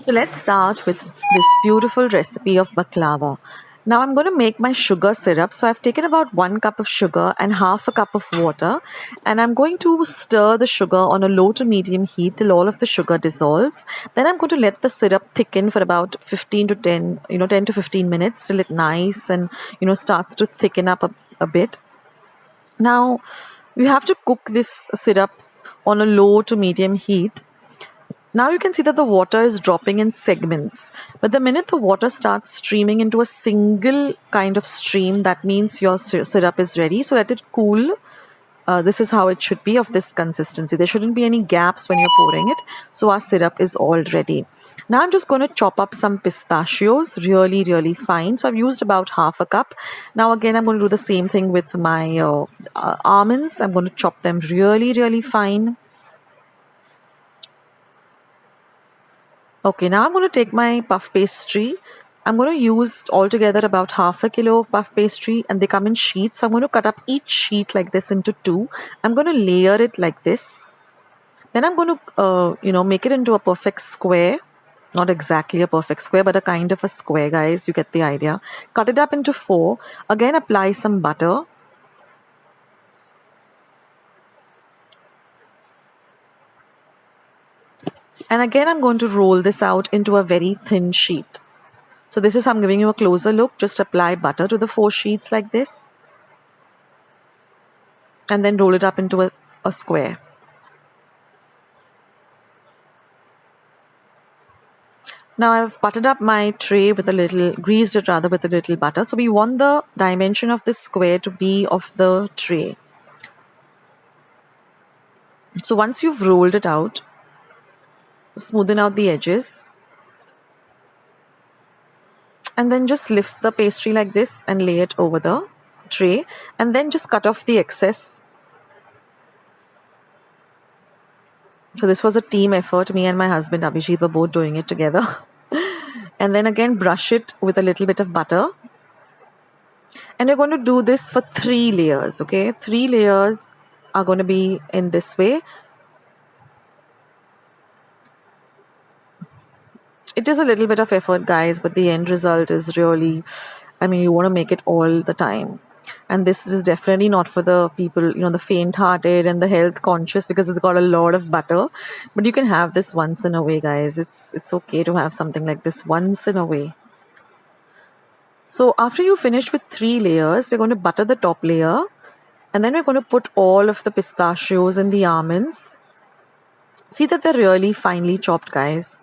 So let's start with this beautiful recipe of baklava. Now I'm going to make my sugar syrup. So I've taken about 1 cup of sugar and half a cup of water, and I'm going to stir the sugar on a low to medium heat till all of the sugar dissolves. Then I'm going to let the syrup thicken for about 15 to 10 to 15 minutes till it nice and starts to thicken up a bit. Now you have to cook this syrup on a low to medium heat. Now you can see that the water is dropping in segments. But the minute the water starts streaming into a single kind of stream, that means your syrup is ready. So let it cool. This is how it should be, of this consistency. There shouldn't be any gaps when you're pouring it. So our syrup is all ready. Now I'm just going to chop up some pistachios really, really fine. So I've used about half a cup. Now again, I'm going to do the same thing with my almonds. I'm going to chop them really, really fine. Okay, now I'm going to take my puff pastry. I'm going to use altogether about half a kilo of puff pastry, and they come in sheets. So I'm going to cut up each sheet like this into two. I'm going to layer it like this. Then I'm going to, make it into a perfect square. Not exactly a perfect square, but a kind of a square, guys. You get the idea. Cut it up into four. Again, apply some butter. And again, I'm going to roll this out into a very thin sheet. So this is how I'm giving you a closer look. Just apply butter to the 4 sheets like this. And then roll it up into a square. Now I've buttered up my tray greased it rather with a little butter. So we want the dimension of this square to be of the tray. So once you've rolled it out, smoothen out the edges. And then just lift the pastry like this and lay it over the tray. And then just cut off the excess. So this was a team effort. Me and my husband Abhijit were both doing it together. And then again brush it with a little bit of butter. And you're going to do this for 3 layers, okay? 3 layers are going to be in this way. It is a little bit of effort, guys, but the end result is really, you want to make it all the time. And this is definitely not for the people, the faint-hearted and the health-conscious, because it's got a lot of butter. But you can have this once in a way, guys. It's okay to have something like this once in a way. So after you finish with 3 layers, we're going to butter the top layer. And then we're going to put all of the pistachios and the almonds. See that they're really finely chopped, guys.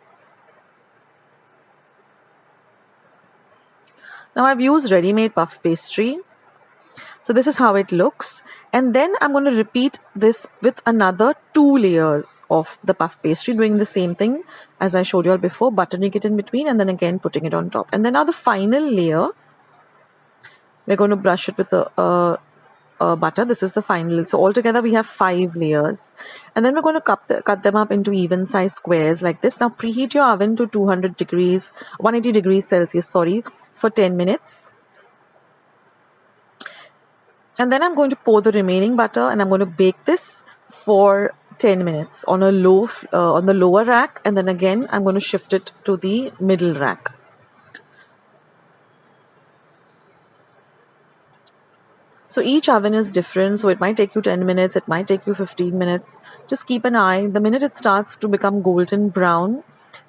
Now I've used ready-made puff pastry. So this is how it looks. And then I'm going to repeat this with another 2 layers of the puff pastry, doing the same thing as I showed you all before, buttering it in between and then again putting it on top. And then now the final layer, we're going to brush it with a butter. This is the final. So altogether we have 5 layers. And then we're going to cut them up into even size squares like this. Now preheat your oven to 180 degrees Celsius, for 10 minutes. And then I'm going to pour the remaining butter and I'm going to bake this for 10 minutes on on the lower rack, and then again I'm going to shift it to the middle rack. So each oven is different, so it might take you 10 minutes, it might take you 15 minutes. Just keep an eye. The minute it starts to become golden brown,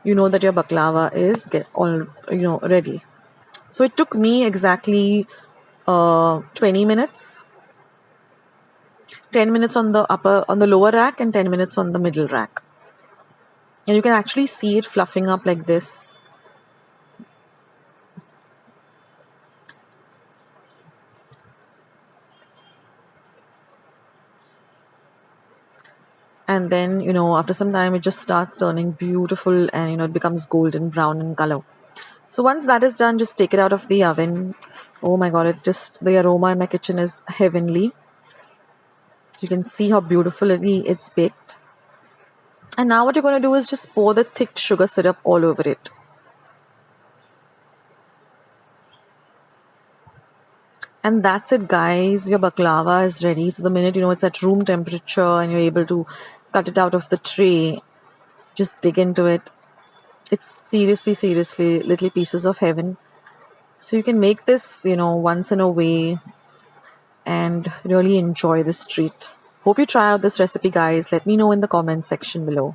you know that your baklava is ready. So it took me exactly 20 minutes. 10 minutes on the lower rack and 10 minutes on the middle rack. And you can actually see it fluffing up like this. And then, after some time, it just starts turning beautiful and, it becomes golden brown in color. So once that is done, just take it out of the oven. Oh my God, the aroma in my kitchen is heavenly. You can see how beautifully it's baked. And now what you're going to do is just pour the thick sugar syrup all over it. And that's it, guys. Your baklava is ready. So the minute, it's at room temperature and you're able to cut it out of the tray, just dig into it. It's seriously little pieces of heaven. So you can make this, once in a way and really enjoy this treat. Hope you try out this recipe, guys. Let me know in the comment section below.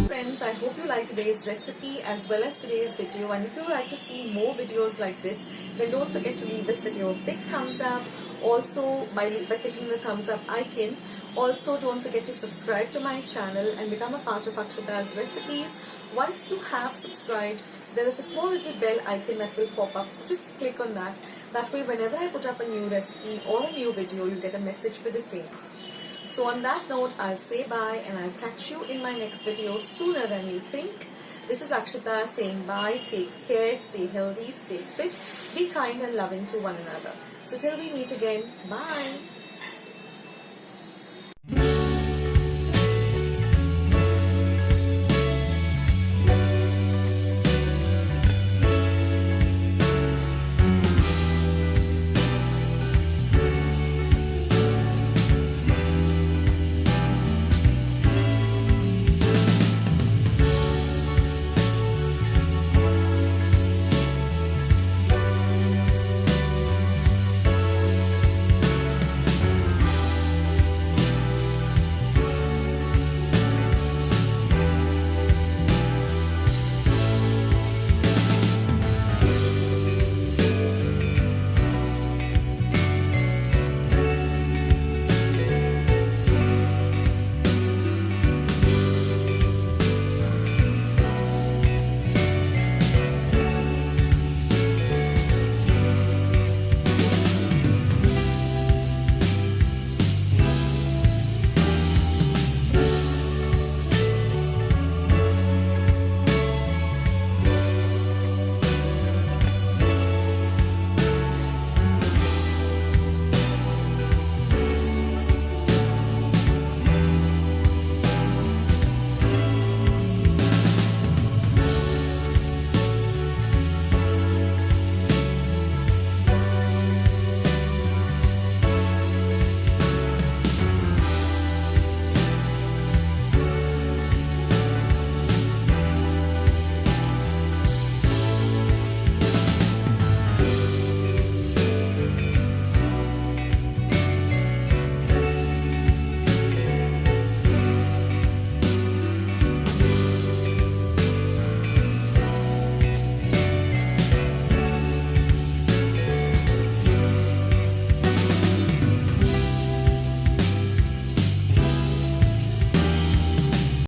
Friends, I hope you liked today's recipe as well as today's video, and if you would like to see more videos like this, then don't forget to leave this video a big thumbs up. Also, by clicking the thumbs up icon. Also, don't forget to subscribe to my channel and become a part of Akshata's recipes. Once you have subscribed, there is a small little bell icon that will pop up, so just click on that. That way, whenever I put up a new recipe or a new video, you get a message for the same. So on that note, I'll say bye and I'll catch you in my next video sooner than you think. This is Akshata saying bye, take care, stay healthy, stay fit, be kind and loving to one another. So till we meet again, bye.